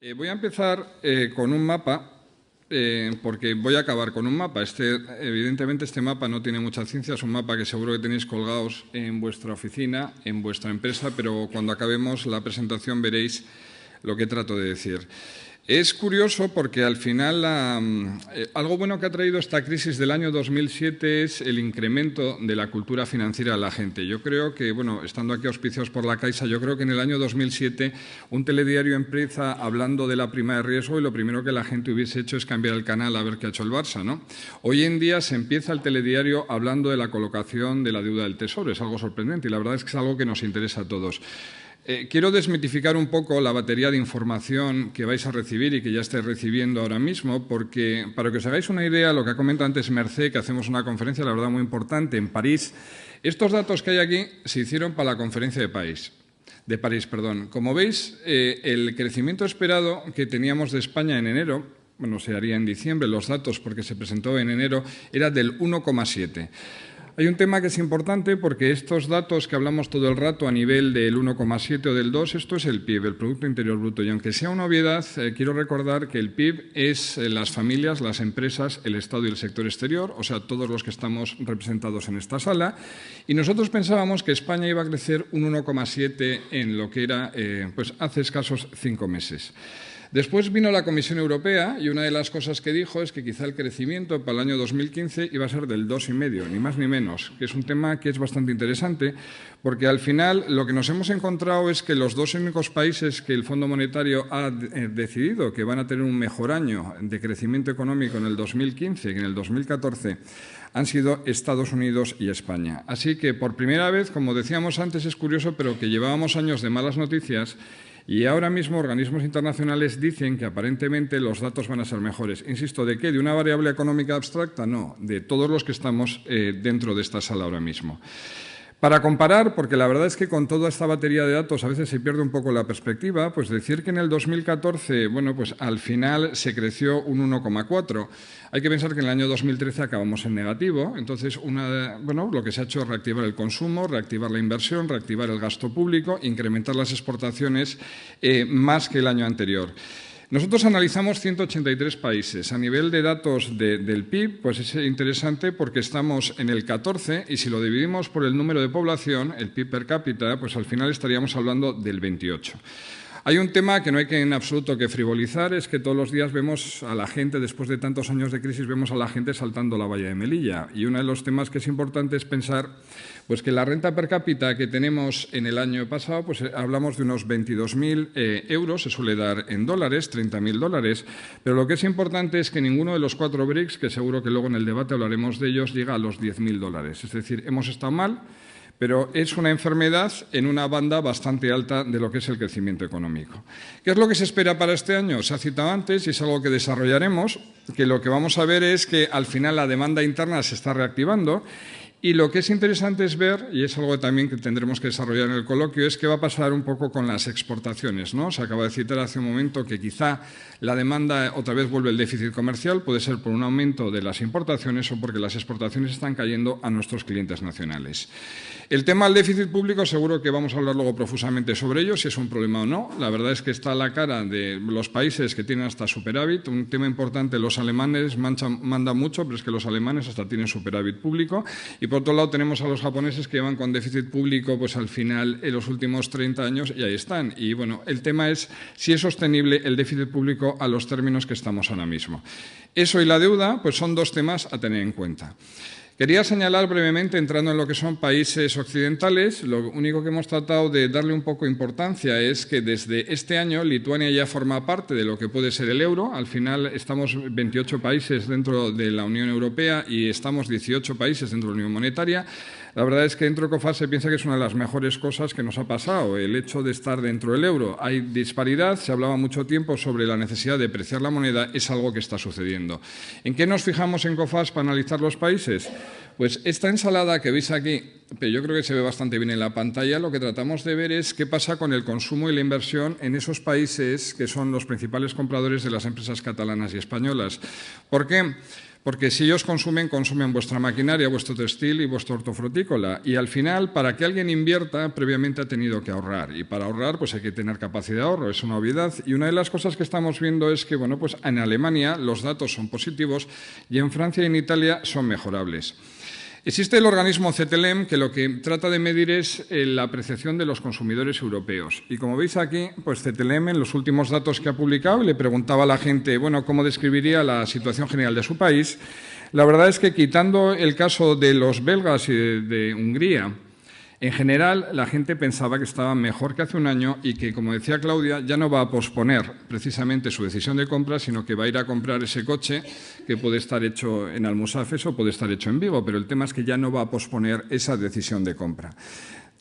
Voy a empezar con un mapa, porque voy a acabar con un mapa. Evidentemente este mapa no tiene mucha ciencia, es un mapa que seguro que tenéis colgados en vuestra oficina, en vuestra empresa, pero cuando acabemos la presentación veréis lo que trato de decir. Es curioso porque al final algo bueno que ha traído esta crisis del año 2007 es el incremento de la cultura financiera de la gente. Yo creo que, bueno, estando aquí auspiciados por la Caixa, yo creo que en el año 2007 un telediario empieza hablando de la prima de riesgo y lo primero que la gente hubiese hecho es cambiar el canal a ver qué ha hecho el Barça, ¿no? Hoy en día se empieza el telediario hablando de la colocación de la deuda del Tesoro. Es algo sorprendente y la verdad es que es algo que nos interesa a todos. Quiero desmitificar un poco la batería de información que vais a recibir y que ya estáis recibiendo ahora mismo, porque para que os hagáis una idea, lo que ha comentado antes Mercé, que hacemos una conferencia, la verdad, muy importante en París. Estos datos que hay aquí se hicieron para la conferencia de París. Como veis, el crecimiento esperado que teníamos de España en enero, bueno, se haría en diciembre, los datos porque se presentó en enero, era del 1,7. Hay un tema que es importante porque estos datos que hablamos todo el rato a nivel del 1,7 o del 2, esto es el PIB, el Producto Interior Bruto. Y aunque sea una obviedad, quiero recordar que el PIB es las familias, las empresas, el Estado y el sector exterior, o sea, todos los que estamos representados en esta sala. Y nosotros pensábamos que España iba a crecer un 1,7 en lo que era pues hace escasos 5 meses. Después vino la Comisión Europea y una de las cosas que dijo es que quizá el crecimiento para el año 2015 iba a ser del 2,5, ni más ni menos, que es un tema que es bastante interesante porque al final lo que nos hemos encontrado es que los dos únicos países que el Fondo Monetario ha decidido que van a tener un mejor año de crecimiento económico en el 2015 que en el 2014 han sido Estados Unidos y España. Así que por primera vez, como decíamos antes, es curioso, pero que llevábamos años de malas noticias. Y ahora mismo organismos internacionales dicen que aparentemente los datos van a ser mejores. Insisto, ¿de qué? ¿De una variable económica abstracta? No, de todos los que estamos dentro de esta sala ahora mismo. Para comparar, porque la verdad es que con toda esta batería de datos a veces se pierde un poco la perspectiva, pues decir que en el 2014, bueno, pues al final se creció un 1,4. Hay que pensar que en el año 2013 acabamos en negativo, entonces lo que se ha hecho es reactivar el consumo, reactivar la inversión, reactivar el gasto público, incrementar las exportaciones más que el año anterior. Nosotros analizamos 183 países. A nivel de datos del PIB, pues es interesante porque estamos en el 14 y si lo dividimos por el número de población, el PIB per cápita, pues al final estaríamos hablando del 28. Hay un tema que no hay que en absoluto que frivolizar, es que todos los días vemos a la gente, después de tantos años de crisis, vemos a la gente saltando la valla de Melilla. Y uno de los temas que es importante es pensar pues que la renta per cápita que tenemos en el año pasado, pues hablamos de unos 22.000 euros, se suele dar en dólares, 30.000 dólares, pero lo que es importante es que ninguno de los 4 BRICS, que seguro que luego en el debate hablaremos de ellos, llega a los 10.000 dólares. Es decir, hemos estado mal, pero es una enfermedad en una banda bastante alta de lo que es el crecimiento económico. ¿Qué es lo que se espera para este año? Se ha citado antes y es algo que desarrollaremos, que lo que vamos a ver es que al final la demanda interna se está reactivando. Y lo que es interesante es ver, y es algo también que tendremos que desarrollar en el coloquio, es qué va a pasar un poco con las exportaciones, ¿no? Se acaba de citar hace un momento que quizá la demanda otra vez vuelve el déficit comercial, puede ser por un aumento de las importaciones o porque las exportaciones están cayendo a nuestros clientes nacionales. El tema del déficit público seguro que vamos a hablar luego profusamente sobre ello, si es un problema o no. La verdad es que está a la cara de los países que tienen hasta superávit. Un tema importante, los alemanes mandan mucho, pero es que los alemanes hasta tienen superávit público. Y por otro lado tenemos a los japoneses que llevan con déficit público pues al final en los últimos 30 años y ahí están. Y bueno, el tema es si es sostenible el déficit público a los términos que estamos ahora mismo. Eso y la deuda pues son dos temas a tener en cuenta. Quería señalar brevemente, entrando en lo que son países occidentales, lo único que hemos tratado de darle un poco de importancia es que desde este año Lituania ya forma parte de lo que puede ser el euro. Al final estamos 28 países dentro de la Unión Europea y estamos 18 países dentro de la Unión Monetaria. La verdad es que dentro de COFAS se piensa que es una de las mejores cosas que nos ha pasado, el hecho de estar dentro del euro. Hay disparidad, se hablaba mucho tiempo sobre la necesidad de apreciar la moneda, es algo que está sucediendo. ¿En qué nos fijamos en COFAS para analizar los países? Pues esta ensalada que veis aquí, pero yo creo que se ve bastante bien en la pantalla, lo que tratamos de ver es qué pasa con el consumo y la inversión en esos países que son los principales compradores de las empresas catalanas y españolas. ¿Por qué? Porque si ellos consumen vuestra maquinaria, vuestro textil y vuestro hortofrutícola. Y al final, para que alguien invierta, previamente ha tenido que ahorrar. Y para ahorrar, pues hay que tener capacidad de ahorro, es una obviedad. Y una de las cosas que estamos viendo es que, bueno, pues en Alemania los datos son positivos y en Francia y en Italia son mejorables. Existe el organismo CTLM que lo que trata de medir es la apreciación de los consumidores europeos. Y como veis aquí, pues CTLM en los últimos datos que ha publicado le preguntaba a la gente, bueno, cómo describiría la situación general de su país. La verdad es que quitando el caso de los belgas y de Hungría, en general, la gente pensaba que estaba mejor que hace un año y que, como decía Claudia, ya no va a posponer precisamente su decisión de compra, sino que va a ir a comprar ese coche que puede estar hecho en Almusafes o puede estar hecho en Vigo, pero el tema es que ya no va a posponer esa decisión de compra.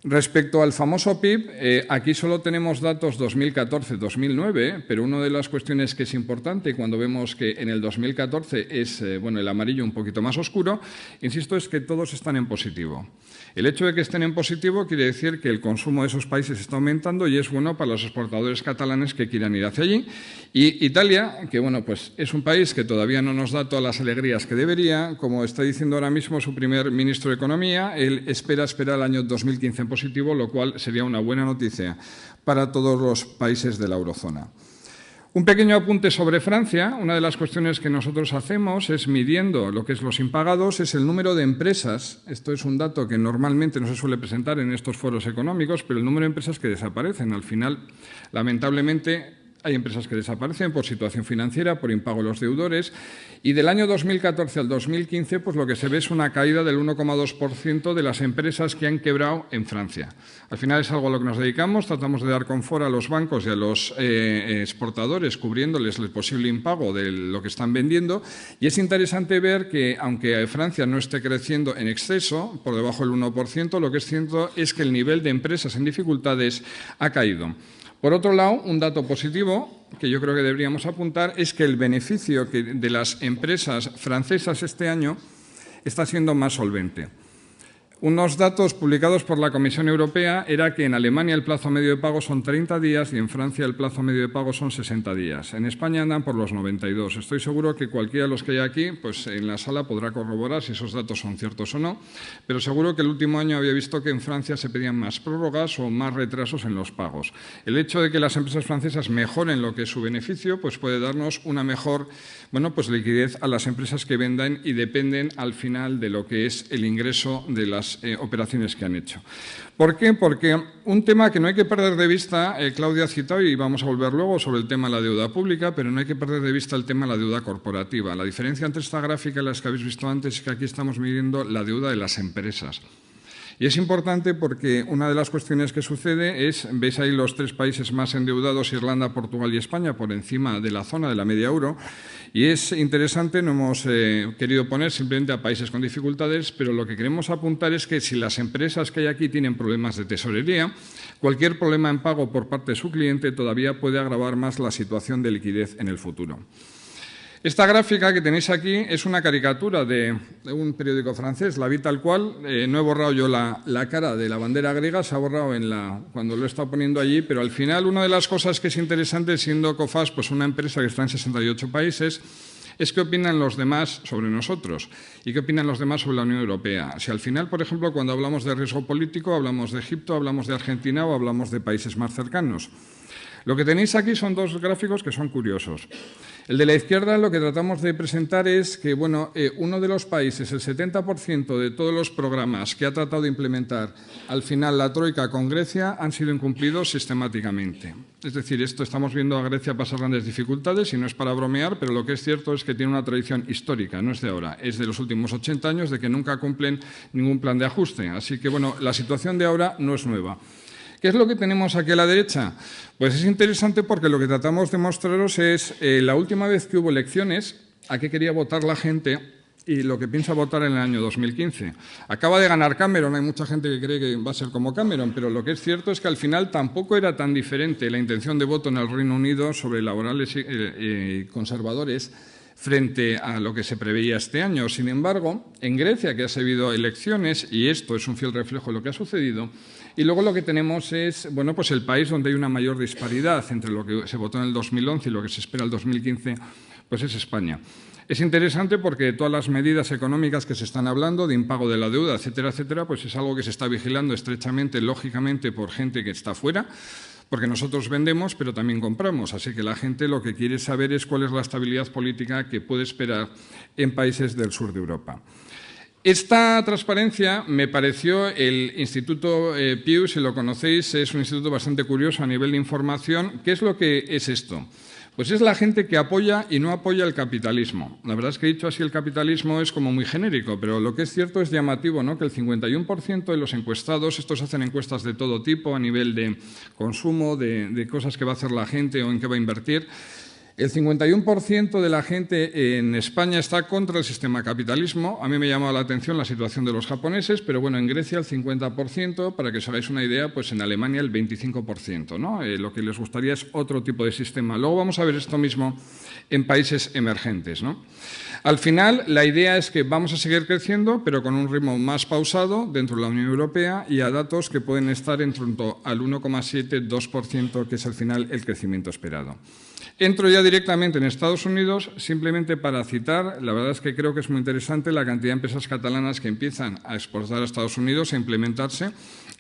Respecto al famoso PIB, aquí solo tenemos datos 2014-2009, pero una de las cuestiones que es importante cuando vemos que en el 2014 es el amarillo un poquito más oscuro, insisto, es que todos están en positivo. El hecho de que estén en positivo quiere decir que el consumo de esos países está aumentando y es bueno para los exportadores catalanes que quieran ir hacia allí. Y Italia, que pues es un país que todavía no nos da todas las alegrías que debería, como está diciendo ahora mismo su primer ministro de Economía, él espera el año 2015 en positivo, lo cual sería una buena noticia para todos los países de la eurozona. Un pequeño apunte sobre Francia. Una de las cuestiones que nosotros hacemos es midiendo lo que es los impagados, es el número de empresas. Esto es un dato que normalmente no se suele presentar en estos foros económicos, pero el número de empresas que desaparecen. Al final, lamentablemente, hay empresas que desaparecen por situación financiera, por impago de los deudores. Y del año 2014 al 2015, pues lo que se ve es una caída del 1,2% de las empresas que han quebrado en Francia. Al final es algo a lo que nos dedicamos, tratamos de dar confort a los bancos y a los exportadores, cubriéndoles el posible impago de lo que están vendiendo. Y es interesante ver que, aunque Francia no esté creciendo en exceso, por debajo del 1%, lo que es cierto es que el nivel de empresas en dificultades ha caído. Por otro lado, un dato positivo que yo creo que deberíamos apuntar es que el beneficio de las empresas francesas este año está siendo más solvente. Unos datos publicados por la Comisión Europea era que en Alemania el plazo medio de pago son 30 días y en Francia el plazo medio de pago son 60 días. En España andan por los 92. Estoy seguro que cualquiera de los que hay aquí, pues en la sala podrá corroborar si esos datos son ciertos o no, pero seguro que el último año había visto que en Francia se pedían más prórrogas o más retrasos en los pagos. El hecho de que las empresas francesas mejoren lo que es su beneficio, pues puede darnos una mejor liquidez a las empresas que vendan y dependen al final de lo que es el ingreso de las operaciones que han hecho. ¿Por qué? Porque un tema que no hay que perder de vista, Claudia ha citado y vamos a volver luego sobre el tema de la deuda pública, pero no hay que perder de vista el tema de la deuda corporativa. La diferencia entre esta gráfica y las que habéis visto antes es que aquí estamos midiendo la deuda de las empresas. Y es importante porque una de las cuestiones que sucede es, veis ahí los 3 países más endeudados, Irlanda, Portugal y España, por encima de la zona de la media euro. Y es interesante, no hemos querido poner simplemente a países con dificultades, pero lo que queremos apuntar es que si las empresas que hay aquí tienen problemas de tesorería, cualquier problema en pago por parte de su cliente todavía puede agravar más la situación de liquidez en el futuro. Esta gráfica que tenéis aquí es una caricatura de un periódico francés, la vi tal cual. No he borrado yo la cara de la bandera griega, se ha borrado cuando lo he estado poniendo allí, pero al final una de las cosas que es interesante, siendo Coface pues una empresa que está en 68 países, es qué opinan los demás sobre nosotros y qué opinan los demás sobre la Unión Europea. Si al final, por ejemplo, cuando hablamos de riesgo político, hablamos de Egipto, hablamos de Argentina o hablamos de países más cercanos. Lo que tenéis aquí son 2 gráficos que son curiosos. El de la izquierda lo que tratamos de presentar es que uno de los países, el 70% de todos los programas que ha tratado de implementar al final la Troika con Grecia han sido incumplidos sistemáticamente. Es decir, estamos viendo a Grecia pasar grandes dificultades y no es para bromear, pero lo que es cierto es que tiene una tradición histórica, no es de ahora, es de los últimos 80 años de que nunca cumplen ningún plan de ajuste. Así que, la situación de ahora no es nueva. ¿Qué es lo que tenemos aquí a la derecha? Pues es interesante porque lo que tratamos de mostraros es la última vez que hubo elecciones, a qué quería votar la gente y lo que piensa votar en el año 2015. Acaba de ganar Cameron, hay mucha gente que cree que va a ser como Cameron, pero lo que es cierto es que al final tampoco era tan diferente la intención de voto en el Reino Unido sobre laborales y conservadores frente a lo que se preveía este año. Sin embargo, en Grecia, que ha habido elecciones, y esto es un fiel reflejo de lo que ha sucedido, y luego lo que tenemos es el país donde hay una mayor disparidad entre lo que se votó en el 2011 y lo que se espera en el 2015, pues es España. Es interesante porque todas las medidas económicas que se están hablando, de impago de la deuda, etcétera, etcétera, pues es algo que se está vigilando estrechamente, lógicamente, por gente que está fuera, porque nosotros vendemos, pero también compramos. Así que la gente lo que quiere saber es cuál es la estabilidad política que puede esperar en países del sur de Europa. Esta transparencia me pareció, el Instituto Pew, si lo conocéis, es un instituto bastante curioso a nivel de información. ¿Qué es lo que es esto? Pues es la gente que apoya y no apoya el capitalismo. La verdad es que dicho así el capitalismo es como muy genérico, pero lo que es cierto es llamativo, ¿no? Que el 51% de los encuestados, estos hacen encuestas de todo tipo a nivel de consumo, de cosas que va a hacer la gente o en qué va a invertir. El 51% de la gente en España está contra el sistema capitalismo. A mí me llamaba la atención la situación de los japoneses, pero bueno, en Grecia el 50%, para que os hagáis una idea, pues en Alemania el 25%, ¿no? Lo que les gustaría es otro tipo de sistema. Luego vamos a ver esto mismo en países emergentes, ¿no? Al final, la idea es que vamos a seguir creciendo, pero con un ritmo más pausado dentro de la Unión Europea y a datos que pueden estar en torno al 1,7-2%, que es al final el crecimiento esperado. Entro ya directamente en Estados Unidos, simplemente para citar, la verdad es que creo que es muy interesante la cantidad de empresas catalanas que empiezan a exportar a Estados Unidos, a implementarse.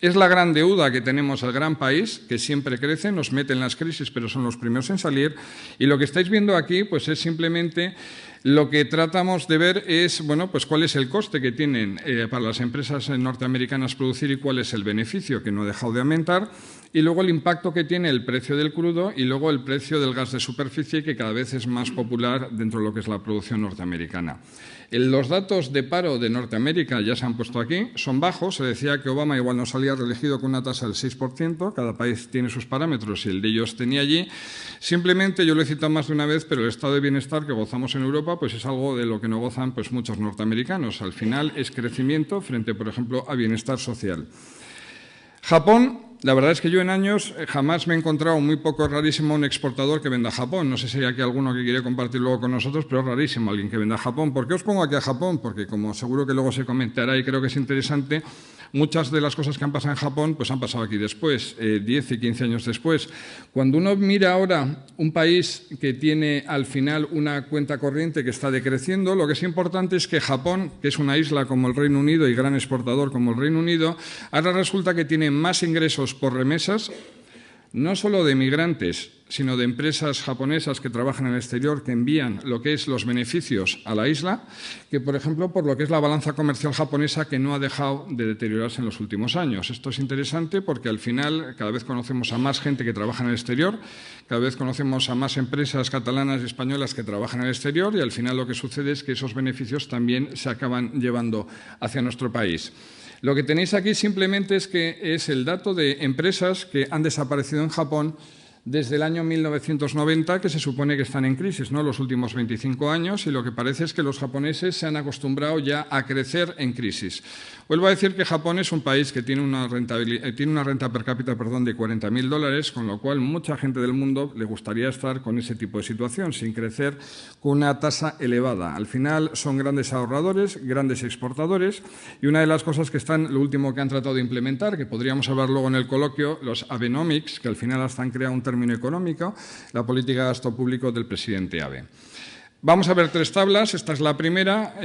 Es la gran deuda que tenemos al gran país, que siempre crece, nos mete en las crisis, pero son los primeros en salir. Y lo que estáis viendo aquí pues es simplemente lo que tratamos de ver es, bueno, pues cuál es el coste que tienen para las empresas norteamericanas producir y cuál es el beneficio, que no ha dejado de aumentar, y luego el impacto que tiene el precio del crudo y luego el precio del gas de superficie, que cada vez es más popular dentro de lo que es la producción norteamericana. Los datos de paro de Norteamérica ya se han puesto aquí, son bajos. Se decía que Obama igual no salía reelegido con una tasa del 6%, cada país tiene sus parámetros y el de ellos tenía allí. Simplemente, yo lo he citado más de una vez, pero el estado de bienestar que gozamos en Europa pues es algo de lo que no gozan pues muchos norteamericanos. Al final es crecimiento frente, por ejemplo, a bienestar social. Japón, la verdad es que yo en años jamás me he encontrado, muy poco, rarísimo, un exportador que venda a Japón. No sé si hay aquí alguno que quiere compartir luego con nosotros, pero es rarísimo alguien que venda a Japón. ¿Por qué os pongo aquí a Japón? Porque como seguro que luego se comentará y creo que es interesante, muchas de las cosas que han pasado en Japón pues han pasado aquí después, 10 y 15 años después. Cuando uno mira ahora un país que tiene al final una cuenta corriente que está decreciendo, lo que es importante es que Japón, que es una isla como el Reino Unido y gran exportador como el Reino Unido, ahora resulta que tiene más ingresos por remesas, no solo de migrantes, sino de empresas japonesas que trabajan en el exterior, que envían lo que es los beneficios a la isla, que, por ejemplo, por lo que es la balanza comercial japonesa, que no ha dejado de deteriorarse en los últimos años. Esto es interesante porque, al final, cada vez conocemos a más gente que trabaja en el exterior, cada vez conocemos a más empresas catalanas y españolas que trabajan en el exterior y, al final, lo que sucede es que esos beneficios también se acaban llevando hacia nuestro país. Lo que tenéis aquí simplemente es que es el dato de empresas que han desaparecido en Japón desde el año 1990, que se supone que están en crisis, ¿no?, los últimos 25 años, y lo que parece es que los japoneses se han acostumbrado ya a crecer en crisis. Vuelvo a decir que Japón es un país que tiene una renta per cápita, de $40.000, con lo cual mucha gente del mundo le gustaría estar con ese tipo de situación, sin crecer con una tasa elevada. Al final son grandes ahorradores, grandes exportadores, y una de las cosas que están, lo último que han tratado de implementar, que podríamos hablar luego en el coloquio, los Abenomics, que al final hasta han creado un término económico, la política de gasto público del presidente Abe. Vamos a ver 3 tablas, esta es la primera.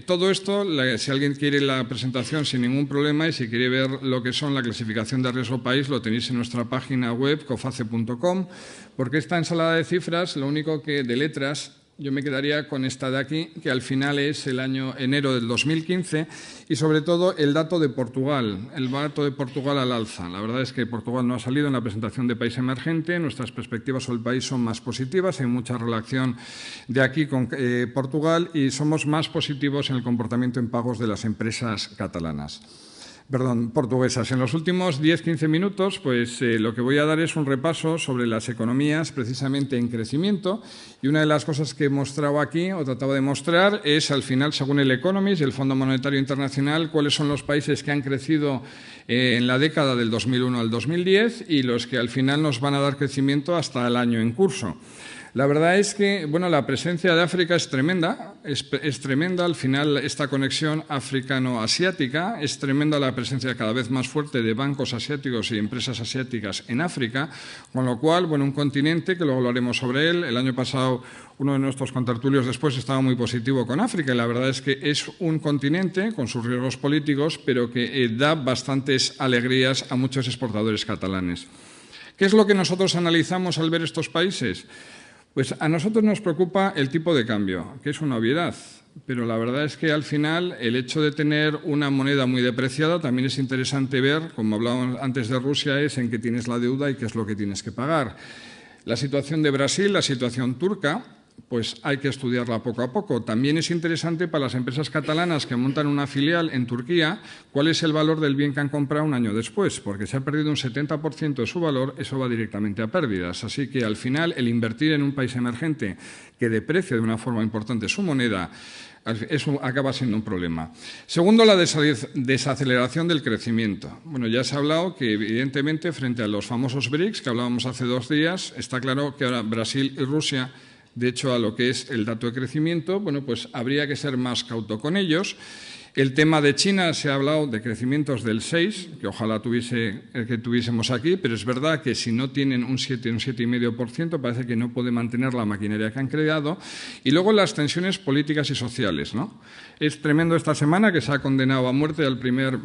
Todo esto, si alguien quiere la presentación sin ningún problema y si quiere ver lo que son la clasificación de riesgo país, lo tenéis en nuestra página web, coface.com, porque esta ensalada de cifras, lo único que de letras, yo me quedaría con esta de aquí, que al final es el año enero del 2015 y sobre todo el dato de Portugal, el dato de Portugal al alza. La verdad es que Portugal no ha salido en la presentación de país emergente, nuestras perspectivas sobre el país son más positivas, hay mucha relación de aquí con Portugal y somos más positivos en el comportamiento en pagos de las empresas portuguesas. En los últimos 10-15 minutos, pues lo que voy a dar es un repaso sobre las economías precisamente en crecimiento y una de las cosas que he mostrado aquí, o trataba de mostrar, es al final, según el Economist y el Fondo Monetario Internacional, cuáles son los países que han crecido en la década del 2001 al 2010 y los que al final nos van a dar crecimiento hasta el año en curso. La verdad es que bueno, la presencia de África es tremenda, es tremenda. Al final, esta conexión africano-asiática, es tremenda la presencia cada vez más fuerte de bancos asiáticos y empresas asiáticas en África, con lo cual, bueno, un continente que luego hablaremos sobre él. El año pasado uno de nuestros contertulios después estaba muy positivo con África y la verdad es que es un continente con sus riesgos políticos, pero que da bastantes alegrías a muchos exportadores catalanes. ¿Qué es lo que nosotros analizamos al ver estos países? Pues a nosotros nos preocupa el tipo de cambio, que es una obviedad, pero la verdad es que al final el hecho de tener una moneda muy depreciada también es interesante ver, como hablábamos antes de Rusia, es en qué tienes la deuda y qué es lo que tienes que pagar. La situación de Brasil, la situación turca, pues hay que estudiarla poco a poco. También es interesante para las empresas catalanas que montan una filial en Turquía cuál es el valor del bien que han comprado un año después, porque si ha perdido un 70% de su valor, eso va directamente a pérdidas. Así que al final el invertir en un país emergente que deprecie de una forma importante su moneda, eso acaba siendo un problema. Segundo, la desaceleración del crecimiento. Bueno, ya se ha hablado que evidentemente frente a los famosos BRICS que hablábamos hace 2 días, está claro que ahora Brasil y Rusia, de hecho, a lo que es el dato de crecimiento, bueno, pues habría que ser más cauto con ellos. El tema de China, se ha hablado de crecimientos del 6, que ojalá tuviésemos aquí, pero es verdad que si no tienen un 7, un 7,5%, parece que no puede mantener la maquinaria que han creado. Y luego las tensiones políticas y sociales, ¿no? Es tremendo esta semana que se ha condenado a muerte al primer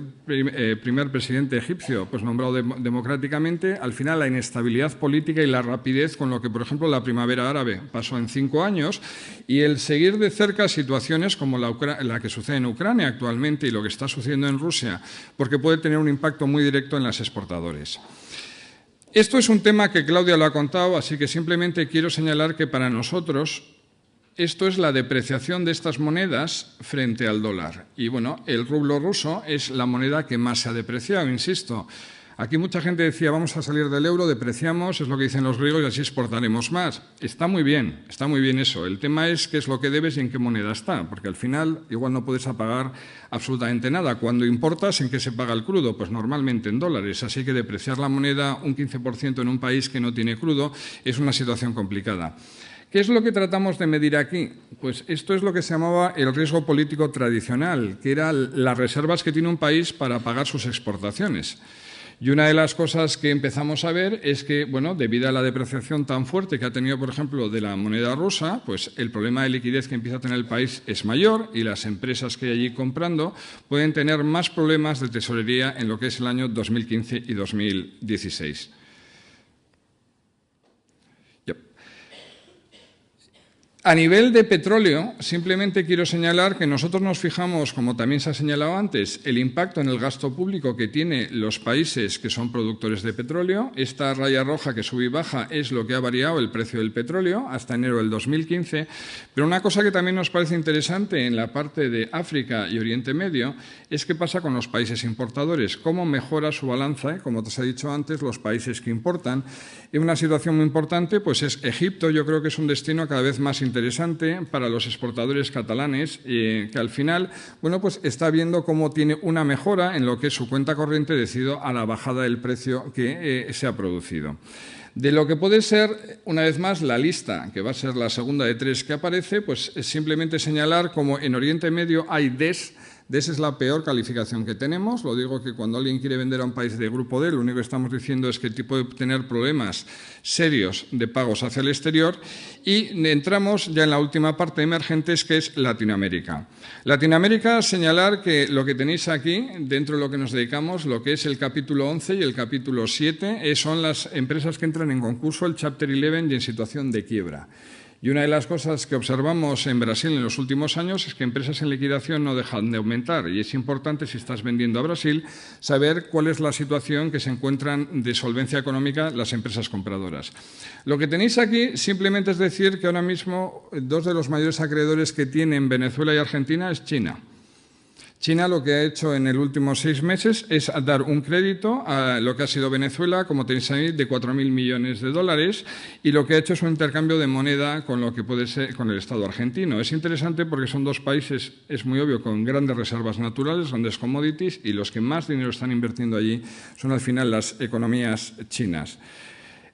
presidente egipcio, pues nombrado democráticamente. Al final, la inestabilidad política y la rapidez con lo que, por ejemplo, la primavera árabe pasó en 5 años y el seguir de cerca situaciones como la que sucede en Ucrania actualmente y lo que está sucediendo en Rusia, porque puede tener un impacto muy directo en los exportadores. Esto es un tema que Claudia lo ha contado, así que simplemente quiero señalar que para nosotros esto es la depreciación de estas monedas frente al dólar. Y bueno, el rublo ruso es la moneda que más se ha depreciado, insisto. Aquí mucha gente decía, vamos a salir del euro, depreciamos, es lo que dicen los griegos y así exportaremos más. Está muy bien eso. El tema es qué es lo que debes y en qué moneda está, porque al final igual no puedes pagar absolutamente nada. Cuando importas, ¿en qué se paga el crudo? Pues normalmente en dólares, así que depreciar la moneda un 15% en un país que no tiene crudo es una situación complicada. ¿Qué es lo que tratamos de medir aquí? Pues esto es lo que se llamaba el riesgo político tradicional, que eran las reservas que tiene un país para pagar sus exportaciones. Y una de las cosas que empezamos a ver es que, bueno, debido a la depreciación tan fuerte que ha tenido, por ejemplo, de la moneda rusa, pues el problema de liquidez que empieza a tener el país es mayor y las empresas que hay allí comprando pueden tener más problemas de tesorería en lo que es el año 2015 y 2016. A nivel de petróleo, simplemente quiero señalar que nosotros nos fijamos, como también se ha señalado antes, el impacto en el gasto público que tienen los países que son productores de petróleo. Esta raya roja que sube y baja es lo que ha variado el precio del petróleo hasta enero del 2015. Pero una cosa que también nos parece interesante en la parte de África y Oriente Medio es qué pasa con los países importadores, cómo mejora su balanza, como te he dicho antes, los países que importan. Y una situación muy importante pues es Egipto. Yo creo que es un destino cada vez más interesante para los exportadores catalanes, que al final, bueno, pues está viendo cómo tiene una mejora en lo que es su cuenta corriente debido a la bajada del precio que se ha producido. De lo que puede ser, una vez más, la lista, que va a ser la segunda de 3 que aparece, pues es simplemente señalar cómo en Oriente Medio hay DES. DES es la peor calificación que tenemos. Lo digo que cuando alguien quiere vender a un país de grupo D, lo único que estamos diciendo es que puede tener problemas serios de pagos hacia el exterior. Y entramos ya en la última parte emergentes, que es Latinoamérica. Latinoamérica, señalar que lo que tenéis aquí, dentro de lo que nos dedicamos, lo que es el capítulo 11 y el capítulo 7, son las empresas que entran en concurso, el Chapter 11 y en situación de quiebra. Y una de las cosas que observamos en Brasil en los últimos años es que empresas en liquidación no dejan de aumentar y es importante, si estás vendiendo a Brasil, saber cuál es la situación que se encuentran de solvencia económica las empresas compradoras. Lo que tenéis aquí simplemente es decir que ahora mismo 2 de los mayores acreedores que tienen Venezuela y Argentina es China. China lo que ha hecho en el último 6 meses es dar un crédito a lo que ha sido Venezuela, como tenéis ahí, de 4.000 millones de dólares, y lo que ha hecho es un intercambio de moneda con lo que puede ser con el Estado argentino. Es interesante porque son 2 países, es muy obvio, con grandes reservas naturales, grandes commodities, y los que más dinero están invirtiendo allí son al final las economías chinas.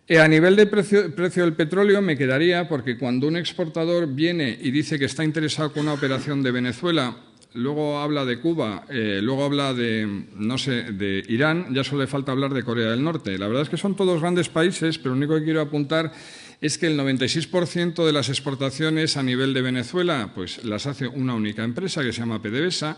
A nivel de precio del petróleo me quedaría, porque cuando un exportador viene y dice que está interesado con una operación de Venezuela, luego habla de Cuba, luego habla de, no sé, de Irán, ya solo le falta hablar de Corea del Norte. La verdad es que son todos grandes países, pero lo único que quiero apuntar es que el 96% de las exportaciones a nivel de Venezuela pues las hace una única empresa que se llama PDVSA,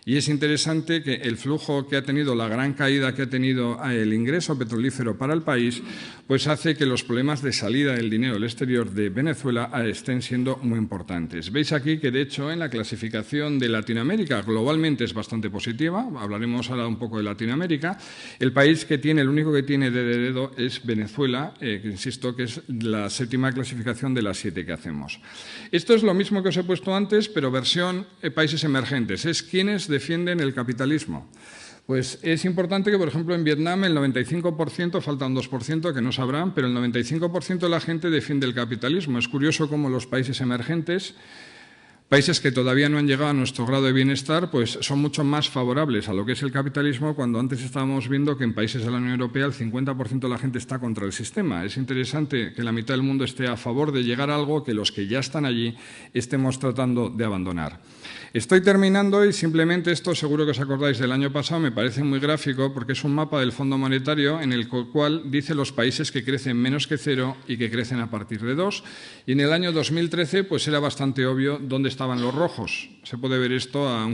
y es interesante que el flujo que ha tenido, la gran caída que ha tenido el ingreso petrolífero para el país, pues hace que los problemas de salida del dinero del exterior de Venezuela estén siendo muy importantes. Veis aquí que, de hecho, en la clasificación de Latinoamérica globalmente es bastante positiva. Hablaremos ahora un poco de Latinoamérica. El país que tiene, el único que tiene de dedo es Venezuela, que insisto que es la séptima clasificación de las 7 que hacemos. Esto es lo mismo que os he puesto antes, pero versión países emergentes. Es quienes defienden el capitalismo. Pues es importante que, por ejemplo, en Vietnam el 95%, falta un 2% que no sabrán, pero el 95% de la gente defiende el capitalismo. Es curioso cómo los países emergentes, países que todavía no han llegado a nuestro grado de bienestar, pues son mucho más favorables a lo que es el capitalismo, cuando antes estábamos viendo que en países de la Unión Europea el 50% de la gente está contra el sistema. Es interesante que la mitad del mundo esté a favor de llegar a algo que los que ya están allí estemos tratando de abandonar. Estoy terminando y simplemente esto, seguro que os acordáis del año pasado, me parece muy gráfico porque es un mapa del Fondo Monetario en el cual dice los países que crecen menos que 0 y que crecen a partir de 2. Y en el año 2013 pues era bastante obvio dónde estaban los rojos. Se puede ver esto a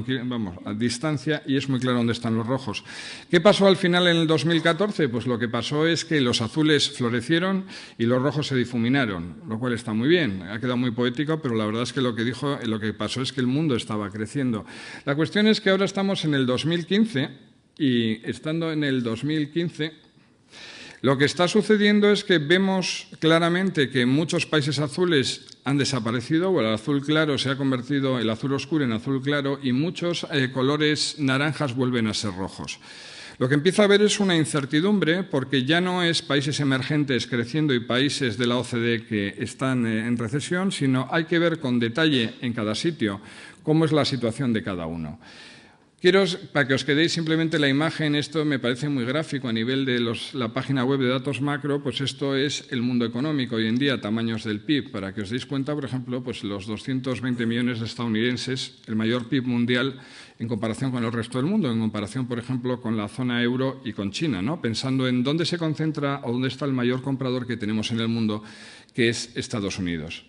distancia y es muy claro dónde están los rojos. ¿Qué pasó al final en el 2014? Pues lo que pasó es que los azules florecieron y los rojos se difuminaron, lo cual está muy bien. Ha quedado muy poético, pero la verdad es que lo que pasó es que el mundo estaba creciendo. La cuestión es que ahora estamos en el 2015 y estando en el 2015 lo que está sucediendo es que vemos claramente que muchos países azules han desaparecido, o el azul claro se ha convertido, el azul oscuro en azul claro, y muchos colores naranjas vuelven a ser rojos. Lo que empieza a haber es una incertidumbre porque ya no es países emergentes creciendo y países de la OCDE que están en recesión, sino hay que ver con detalle en cada sitio cómo es la situación de cada uno. Para que os quedéis simplemente la imagen, esto me parece muy gráfico a nivel de la página web de datos macro, pues esto es el mundo económico hoy en día, tamaños del PIB. Para que os deis cuenta, por ejemplo, pues los 220 millones de estadounidenses, el mayor PIB mundial en comparación con el resto del mundo, en comparación, por ejemplo, con la zona euro y con China, ¿no? Pensando en dónde se concentra o dónde está el mayor comprador que tenemos en el mundo, que es Estados Unidos.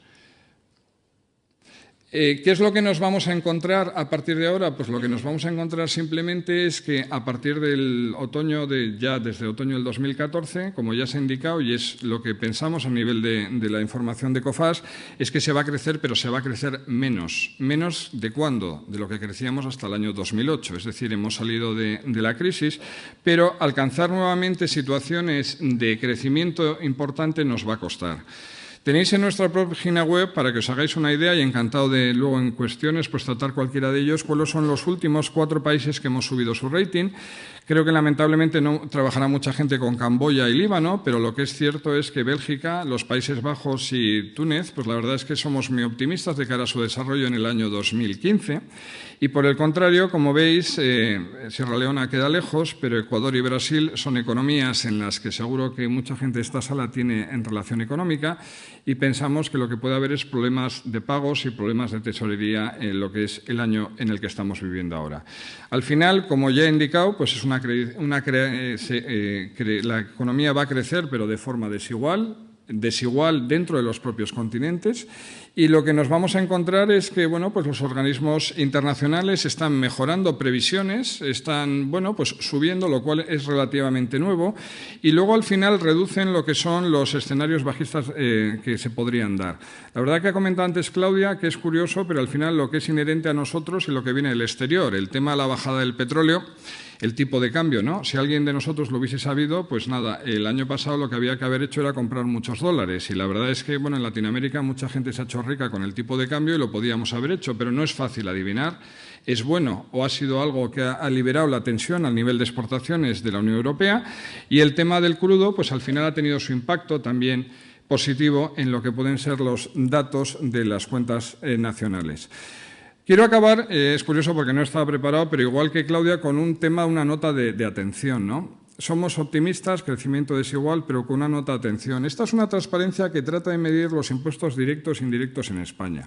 ¿Qué es lo que nos vamos a encontrar a partir de ahora? Pues lo que nos vamos a encontrar simplemente es que a partir del otoño, desde otoño del 2014, como ya se ha indicado y es lo que pensamos a nivel de la información de COFAS, es que se va a crecer, pero se va a crecer menos. ¿Menos de cuándo? De lo que crecíamos hasta el año 2008. Es decir, hemos salido de la crisis, pero alcanzar nuevamente situaciones de crecimiento importante nos va a costar. Tenéis en nuestra página web, para que os hagáis una idea, y encantado de luego en cuestiones pues tratar cualquiera de ellos, cuáles son los últimos 4 países que hemos subido su rating. Creo que lamentablemente no trabajará mucha gente con Camboya y Líbano, pero lo que es cierto es que Bélgica, los Países Bajos y Túnez, pues la verdad es que somos muy optimistas de cara a su desarrollo en el año 2015. Y por el contrario, como veis, Sierra Leona queda lejos, pero Ecuador y Brasil son economías en las que seguro que mucha gente de esta sala tiene en relación económica, y pensamos que lo que puede haber es problemas de pagos y problemas de tesorería en lo que es el año en el que estamos viviendo ahora. Al final, como ya he indicado, pues es la economía va a crecer, pero de forma desigual dentro de los propios continentes, y lo que nos vamos a encontrar es que pues los organismos internacionales están mejorando previsiones, están pues subiendo, lo cual es relativamente nuevo, y luego al final reducen lo que son los escenarios bajistas que se podrían dar. La verdad que ha comentado antes Claudia que es curioso, pero al final lo que es inherente a nosotros y lo que viene del exterior, el tema de la bajada del petróleo, el tipo de cambio, ¿no? Si alguien de nosotros lo hubiese sabido, pues nada, el año pasado lo que había que haber hecho era comprar muchos dólares, y la verdad es que, en Latinoamérica mucha gente se ha hecho rica con el tipo de cambio y lo podíamos haber hecho, pero no es fácil adivinar. ¿Es bueno o ha sido algo que ha liberado la tensión al nivel de exportaciones de la Unión Europea? Y el tema del crudo, pues al final ha tenido su impacto también positivo en lo que pueden ser los datos de las cuentas nacionales. Quiero acabar, es curioso porque no estaba preparado, pero igual que Claudia, con un tema, una nota de atención, ¿no? somos optimistas, crecimiento desigual, pero con una nota de atención. Esta es una transparencia que trata de medir los impuestos directos e indirectos en España.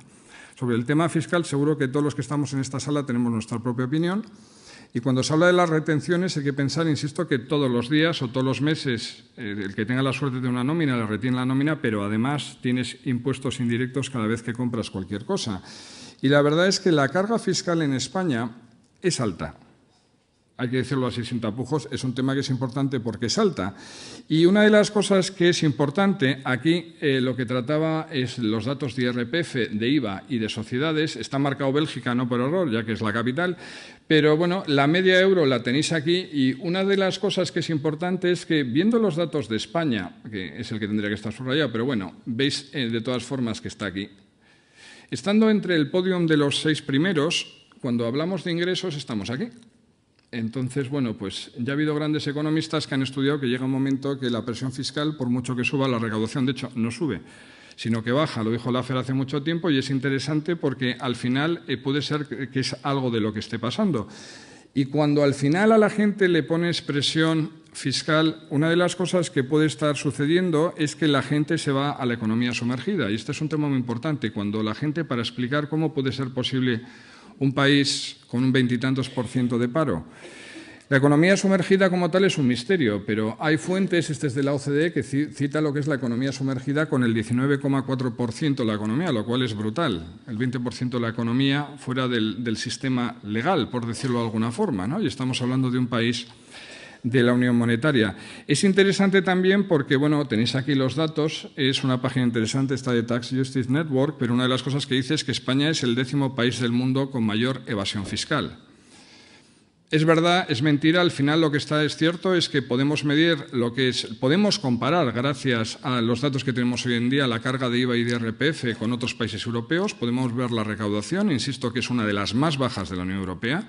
Sobre el tema fiscal, seguro que todos los que estamos en esta sala tenemos nuestra propia opinión. Y cuando se habla de las retenciones hay que pensar, insisto, que todos los días o todos los meses el que tenga la suerte de una nómina le retiene la nómina, pero además tienes impuestos indirectos cada vez que compras cualquier cosa. Y la verdad es que la carga fiscal en España es alta. Hay que decirlo así sin tapujos, es un tema que es importante porque es alta. Y una de las cosas que es importante, aquí lo que trataba es los datos de IRPF, de IVA y de sociedades. Está marcado Bélgica, no por error, ya que es la capital. Pero bueno, la media euro la tenéis aquí y una de las cosas que es importante es que viendo los datos de España, que es el que tendría que estar subrayado, pero bueno, veis de todas formas que está aquí. Estando entre el podium de los 6 primeros, cuando hablamos de ingresos estamos aquí. Entonces, bueno, pues ya ha habido grandes economistas que han estudiado que llega un momento que la presión fiscal, por mucho que suba la recaudación, de hecho, no sube, sino que baja. Lo dijo Laffer hace mucho tiempo y es interesante porque al final puede ser que es algo de lo que esté pasando. Y cuando al final a la gente le pones presión fiscal, una de las cosas que puede estar sucediendo es que la gente se va a la economía sumergida. Y este es un tema muy importante. Cuando la gente, para explicar cómo puede ser posible un país con un 20 y tantos % de paro. La economía sumergida como tal es un misterio, pero hay fuentes, este es de la OCDE, que cita lo que es la economía sumergida con el 19,4% de la economía, lo cual es brutal. El 20% de la economía fuera del sistema legal, por decirlo de alguna forma, ¿no? Y estamos hablando de un país de la Unión Monetaria. Es interesante también porque, bueno, tenéis aquí los datos, es una página interesante, esta de Tax Justice Network, pero una de las cosas que dice es que España es el 10º país del mundo con mayor evasión fiscal. Es verdad, es mentira, al final lo que es cierto es que podemos medir podemos comparar, gracias a los datos que tenemos hoy en día, la carga de IVA y de IRPF con otros países europeos, podemos ver la recaudación, insisto que es una de las más bajas de la Unión Europea,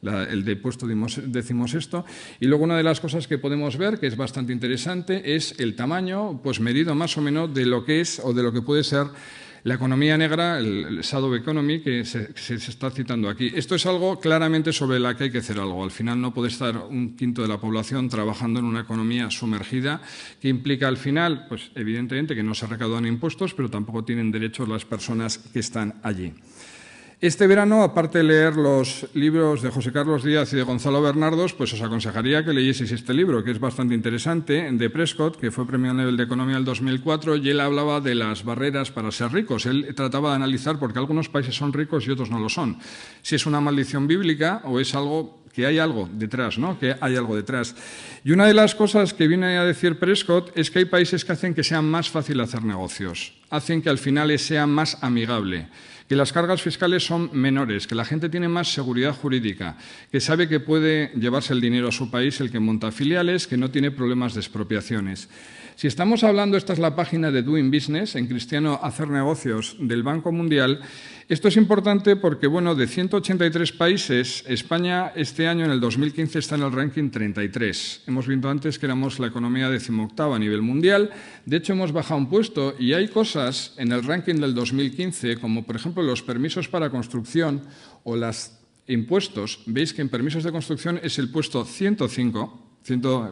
el de puesto decimosexto. Y luego una de las cosas que podemos ver, que es bastante interesante, es el tamaño, pues medido más o menos de lo que es o de lo que puede ser la economía negra, el shadow economy, que se está citando aquí. Esto es algo claramente sobre la que hay que hacer algo. Al final no puede estar un quinto de la población trabajando en una economía sumergida, que implica al final, pues evidentemente que no se recaudan impuestos, pero tampoco tienen derechos las personas que están allí. Este verano, aparte de leer los libros de José Carlos Díaz y de Gonzalo Bernardos, pues os aconsejaría que leyeseis este libro, que es bastante interesante, de Prescott, que fue Premio Nobel de Economía en el 2004, y él hablaba de las barreras para ser ricos. Él trataba de analizar por qué algunos países son ricos y otros no lo son. Si es una maldición bíblica o es algo que hay algo detrás, ¿no? Que hay algo detrás. Y una de las cosas que viene a decir Prescott es que hay países que hacen que sea más fácil hacer negocios, hacen que al final sea más amigable, que las cargas fiscales son menores, que la gente tiene más seguridad jurídica, que sabe que puede llevarse el dinero a su país el que monta filiales, que no tiene problemas de expropiaciones. Si estamos hablando, esta es la página de Doing Business, en cristiano hacer negocios, del Banco Mundial. Esto es importante porque, bueno, de 183 países, España este año, en el 2015, está en el ranking 33. Hemos visto antes que éramos la economía 18ª a nivel mundial. De hecho, hemos bajado un puesto y hay cosas en el ranking del 2015, como por ejemplo los permisos para construcción o los impuestos. Veis que en permisos de construcción es el puesto 105,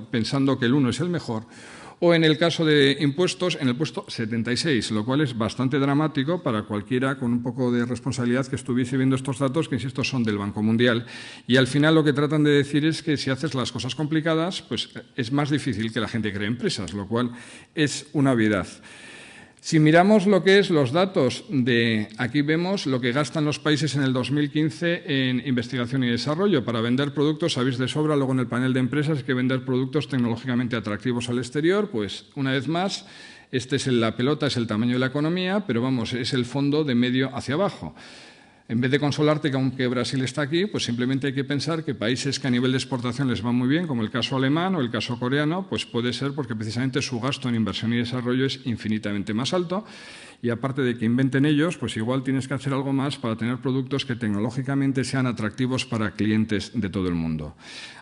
pensando que el 1 es el mejor, o en el caso de impuestos, en el puesto 76, lo cual es bastante dramático para cualquiera con un poco de responsabilidad que estuviese viendo estos datos, que insisto son del Banco Mundial. Y al final lo que tratan de decir es que si haces las cosas complicadas, pues es más difícil que la gente cree empresas, lo cual es una obviedad. Si miramos lo que es los datos aquí vemos lo que gastan los países en el 2015 en investigación y desarrollo. Para vender productos, sabéis de sobra, luego en el panel de empresas hay que vender productos tecnológicamente atractivos al exterior. Pues una vez más, la pelota es el tamaño de la economía, pero vamos, es el fondo de medio hacia abajo. En vez de consolarte que aunque Brasil está aquí, pues simplemente hay que pensar que países que a nivel de exportación les va muy bien, como el caso alemán o el caso coreano, pues puede ser porque precisamente su gasto en inversión y desarrollo es infinitamente más alto. Y aparte de que inventen ellos, pues igual tienes que hacer algo más para tener productos que tecnológicamente sean atractivos para clientes de todo el mundo.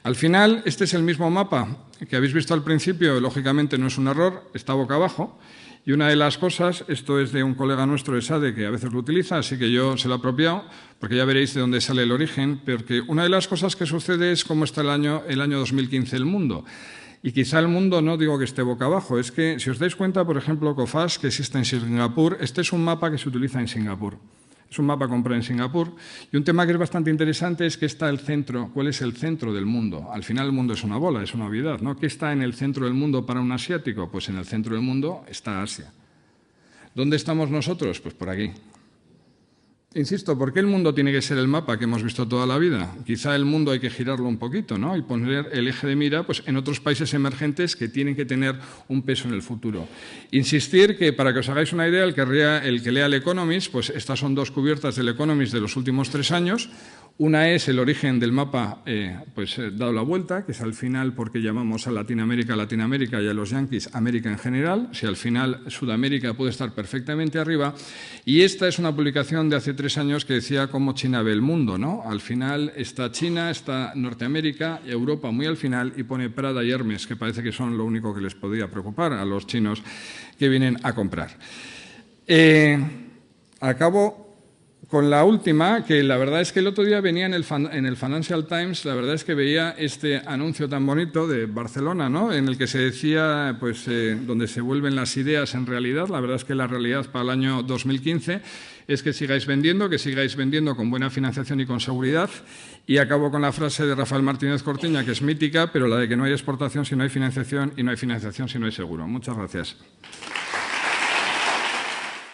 Al final, este es el mismo mapa que habéis visto al principio, lógicamente no es un error, está boca abajo. Y una de las cosas, esto es de un colega nuestro de SADE que a veces lo utiliza, así que yo se lo he apropiado, porque ya veréis de dónde sale el origen, porque una de las cosas que sucede es cómo está el año 2015 el mundo. Y quizá el mundo no digo que esté boca abajo, es que si os dais cuenta, por ejemplo, COFAS, que existe en Singapur, este es un mapa que se utiliza en Singapur. Es un mapa comprado en Singapur. Y un tema que es bastante interesante es que está el centro. ¿Cuál es el centro del mundo? Al final el mundo es una bola, es una obviedad, ¿no? ¿Qué está en el centro del mundo para un asiático? Pues en el centro del mundo está Asia. ¿Dónde estamos nosotros? Pues por aquí. Insisto, ¿por qué el mundo tiene que ser el mapa que hemos visto toda la vida? Quizá el mundo hay que girarlo un poquito, ¿no? Y poner el eje de mira pues, en otros países emergentes que tienen que tener un peso en el futuro. Insistir que, para que os hagáis una idea, el que lea el Economist, pues estas son dos cubiertas del Economist de los últimos 3 años. Una es el origen del mapa dado la vuelta, que es al final porque llamamos a Latinoamérica y a los yanquis América en general, si al final Sudamérica puede estar perfectamente arriba. Y esta es una publicación de hace 3 años que decía cómo China ve el mundo, ¿no? Al final está China, está Norteamérica, Europa muy al final y pone Prada y Hermes, que parece que son lo único que les podría preocupar a los chinos que vienen a comprar. Acabo con la última, que la verdad es que el otro día venía en el Financial Times, la verdad es que veía este anuncio tan bonito de Barcelona, ¿no? En el que se decía, pues, donde se vuelven las ideas en realidad. La verdad es que la realidad para el año 2015 es que sigáis vendiendo con buena financiación y con seguridad. Y acabo con la frase de Rafael Martínez Cortiña, que es mítica, pero la de que no hay exportación si no hay financiación y no hay financiación si no hay seguro. Muchas gracias.